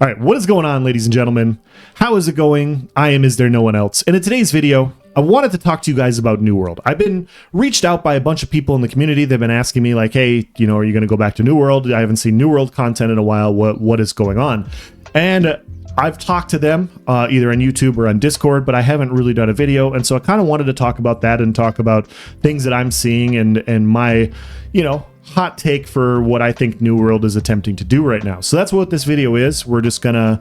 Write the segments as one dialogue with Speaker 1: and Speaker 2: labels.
Speaker 1: All right, what is going on, ladies and gentlemen? How is it going? I am Is There No One Else? And in today's video, I wanted to talk to you guys about New World. I've been reached out by a bunch of people in the community. They've been asking me like, hey, are you going to go back to New World? I haven't seen New World content in a while. What is going on? And I've talked to them either on YouTube or on Discord, but I haven't really done a video. And so I kind of wanted to talk about that and talk about things that I'm seeing and my, hot take for what I think New World is attempting to do right now. So that's what this video is. We're gonna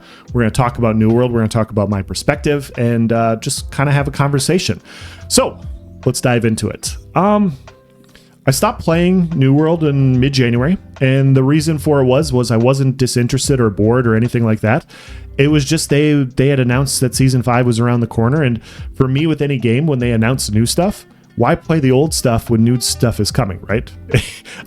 Speaker 1: talk about New World. We're gonna talk about my perspective and just kind of have a conversation. So let's dive into it. I stopped playing New World in mid-January, and the reason for it was I wasn't disinterested or bored or anything like that. It was just they had announced that Season 5 was around the corner, and for me with any game, when they announce new stuff, why play the old stuff when new stuff is coming, right?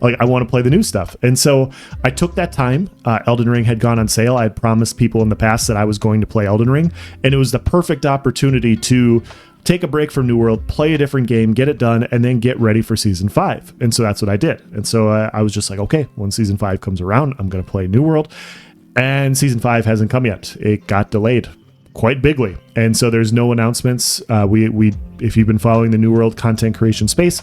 Speaker 1: Like, I want to play the new stuff. And so I took that time. Elden Ring had gone on sale. I had promised people in the past that I was going to play Elden Ring, and it was the perfect opportunity to take a break from New World, play a different game, get it done, and then get ready for Season 5. And so that's what I did. And so I was just like, okay, when Season 5 comes around, I'm going to play New World. And Season 5 hasn't come yet. It got delayed quite bigly. And so there's no announcements. If you've been following the New World content creation space,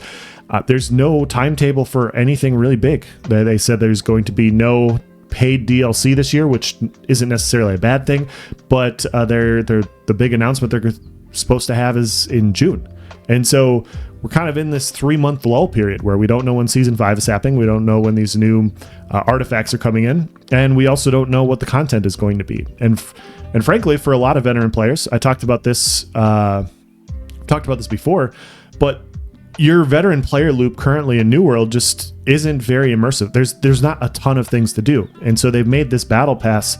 Speaker 1: there's no timetable for anything really big. They said there's going to be no paid DLC this year, which isn't necessarily a bad thing, but the big announcement they're supposed to have is in June. And so we're kind of in this 3-month lull period where we don't know when Season 5 is happening. We don't know when these new artifacts are coming in. And we also don't know what the content is going to be. And frankly, for a lot of veteran players, I talked about this before, but your veteran player loop currently in New World just isn't very immersive. There's not a ton of things to do. And so they've made this battle pass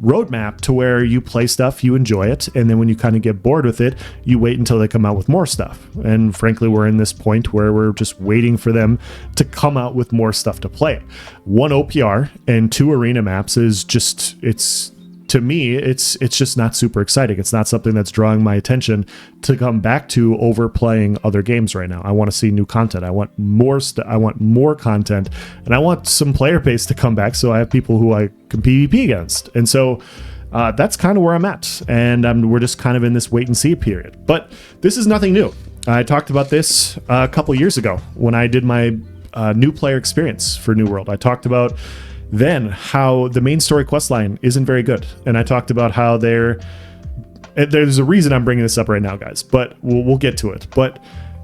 Speaker 1: roadmap to where you play stuff, you enjoy it, and then when you kind of get bored with it, you wait until they come out with more stuff. And frankly, we're in this point where we're just waiting for them to come out with more stuff to play. 1 OPR and 2 arena maps is just, to me, it's just not super exciting. It's not something that's drawing my attention to come back to over playing other games right now. I want to see new content. I want more I want more content, and I want some player base to come back so I have people who I can PvP against. And so that's kind of where I'm at, and we're just kind of in this wait and see period. But this is nothing new. I talked about this a couple years ago when I did my new player experience for New World. I talked about then how the main story questline isn't very good. And I talked about how there's a reason I'm bringing this up right now, guys, but we'll get to it. But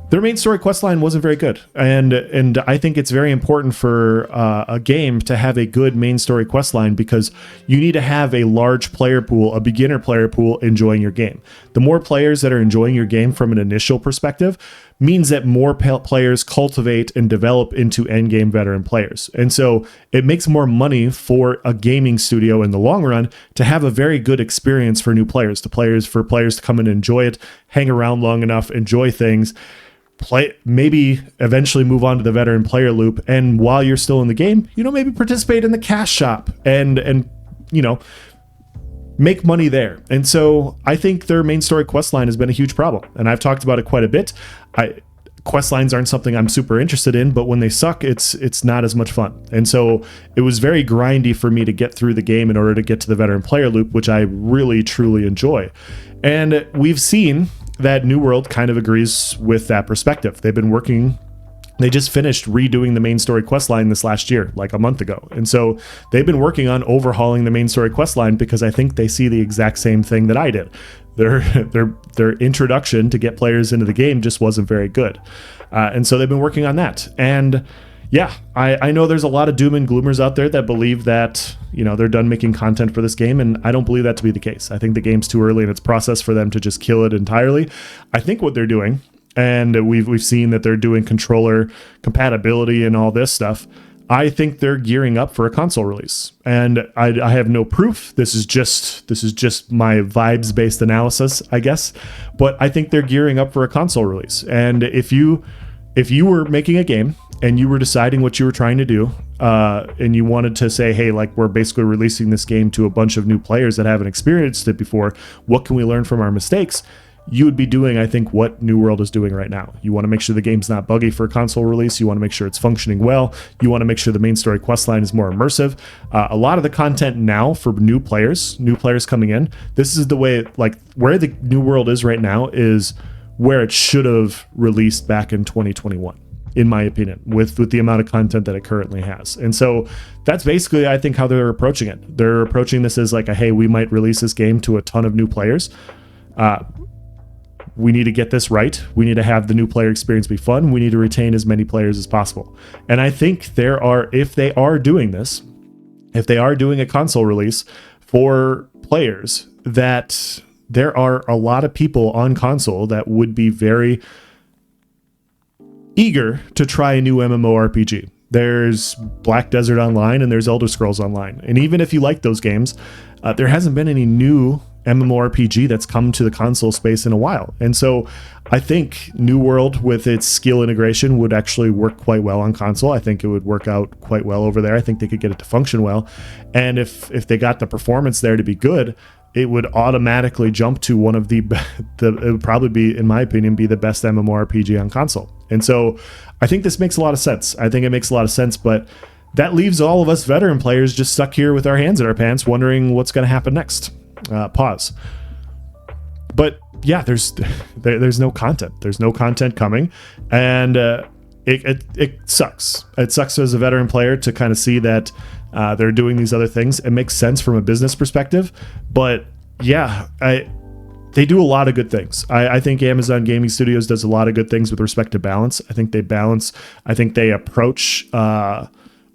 Speaker 1: their main story questline wasn't very good. And I think it's very important for a game to have a good main story questline because you need to have a large player pool, a beginner player pool enjoying your game. The more players that are enjoying your game from an initial perspective means that more players cultivate and develop into endgame veteran players. And so it makes more money for a gaming studio in the long run to have a very good experience for new players, for players to come and enjoy it, hang around long enough, enjoy things, play, maybe eventually move on to the veteran player loop. And while you're still in the game, maybe participate in the cash shop and make money there. And so I think their main story questline has been a huge problem. And I've talked about it quite a bit. Questlines aren't something I'm super interested in, but when they suck, it's not as much fun. And so it was very grindy for me to get through the game in order to get to the veteran player loop, which I really, truly enjoy. And we've seen that New World kind of agrees with that perspective. They just finished redoing the main story questline this last year, like a month ago. And so they've been working on overhauling the main story questline because I think they see the exact same thing that I did. Their introduction to get players into the game just wasn't very good. And so they've been working on that. And yeah, I know there's a lot of doom and gloomers out there that believe that, they're done making content for this game. And I don't believe that to be the case. I think the game's too early in its process for them to just kill it entirely. I think what they're doing, and we've seen that they're doing controller compatibility and all this stuff. I think they're gearing up for a console release, and I have no proof. This is just my vibes-based analysis, I guess. But I think they're gearing up for a console release. And if you were making a game and you were deciding what you were trying to do, and you wanted to say, hey, like, we're basically releasing this game to a bunch of new players that haven't experienced it before, what can we learn from our mistakes? you would be doing, I think, what New World is doing right now. You want to make sure the game's not buggy for a console release. You want to make sure it's functioning well. You want to make sure the main story quest line is more immersive. A lot of the content now for new players coming in, this is the way, like, where the New World is right now is where it should have released back in 2021. In my opinion, with the amount of content that it currently has. And so that's basically, I think, how they're approaching it. They're approaching this as like, hey, we might release this game to a ton of new players. We need to get this right. We need to have the new player experience be fun. We need to retain as many players as possible. And I think if they are doing this, if they are doing a console release for players, that there are a lot of people on console that would be very eager to try a new MMORPG. There's Black Desert Online and there's Elder Scrolls Online. And even if you like those games, there hasn't been any new MMORPG that's come to the console space in a while. And so I think New World with its skill integration would actually work quite well on console. I think it would work out quite well over there. I think they could get it to function well. And if they got the performance there to be good, it would automatically jump to one of it would probably be, in my opinion, be the best MMORPG on console. And so I think this makes a lot of sense. I think it makes a lot of sense, but that leaves all of us veteran players just stuck here with our hands in our pants, wondering what's going to happen next. Pause. But yeah, there's no content. There's no content coming, and it sucks. It sucks as a veteran player to kind of see that they're doing these other things. It makes sense from a business perspective, but yeah, they do a lot of good things. I think Amazon Gaming Studios does a lot of good things with respect to balance. I think they balance. I think they approach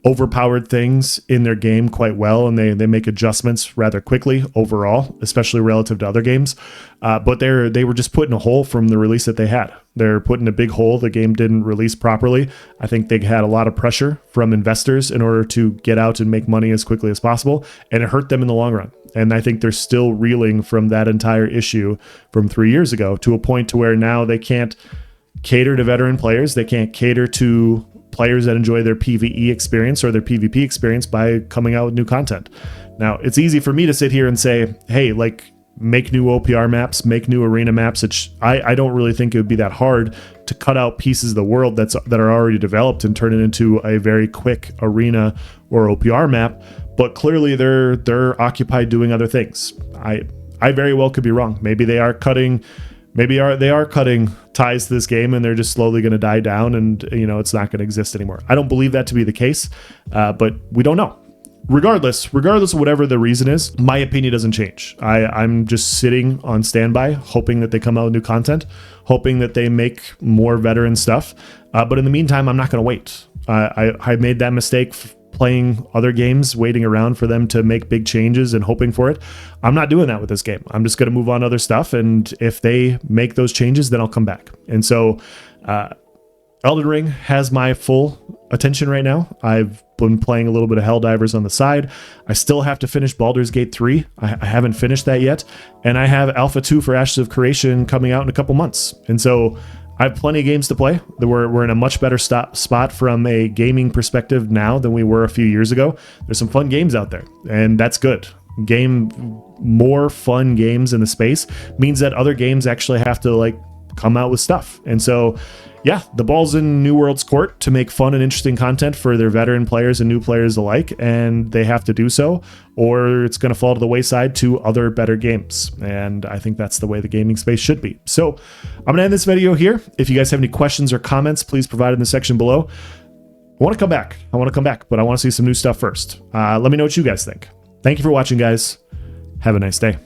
Speaker 1: overpowered things in their game quite well, and they make adjustments rather quickly overall, especially relative to other games. But they were just put in a hole from the release that they had. They're put in a big hole. The game didn't release properly. I think they had a lot of pressure from investors in order to get out and make money as quickly as possible, and it hurt them in the long run. And I think they're still reeling from that entire issue from 3 years ago, to a point to where now they can't cater to veteran players. They can't cater to players that enjoy their PvE experience or their PvP experience by coming out with new content. Now, it's easy for me to sit here and say, hey, like, make new OPR maps, make new arena maps. I don't really think it would be that hard to cut out pieces of the world that are already developed and turn it into a very quick arena or OPR map. But clearly they're occupied doing other things. I very well could be wrong. Maybe they are cutting ties to this game, and they're just slowly going to die down, and it's not going to exist anymore. I don't believe that to be the case, but we don't know. Regardless of whatever the reason is, my opinion doesn't change. I'm just sitting on standby, hoping that they come out with new content, hoping that they make more veteran stuff. But in the meantime, I'm not going to wait. I made that mistake playing other games, waiting around for them to make big changes and hoping for it. I'm not doing that with this game. I'm just going to move on to other stuff, and if they make those changes, then I'll come back. And so Elden Ring has my full attention right now. I've been playing a little bit of Helldivers on the side. I still have to finish Baldur's Gate 3. I haven't finished that yet. And I have Alpha 2 for Ashes of Creation coming out in a couple months. And so I have plenty of games to play. We're in a much better spot from a gaming perspective now than we were a few years ago. There's some fun games out there, and that's good. More fun games in the space means that other games actually have to come out with stuff. And so yeah, the ball's in New World's court to make fun and interesting content for their veteran players and new players alike, and they have to do so, or it's going to fall to the wayside to other better games. And I think that's the way the gaming space should be. So I'm going to end this video here. If you guys have any questions or comments, please provide in the section below. I want to come back, but I want to see some new stuff first. Let me know what you guys think. Thank you for watching, guys. Have a nice day.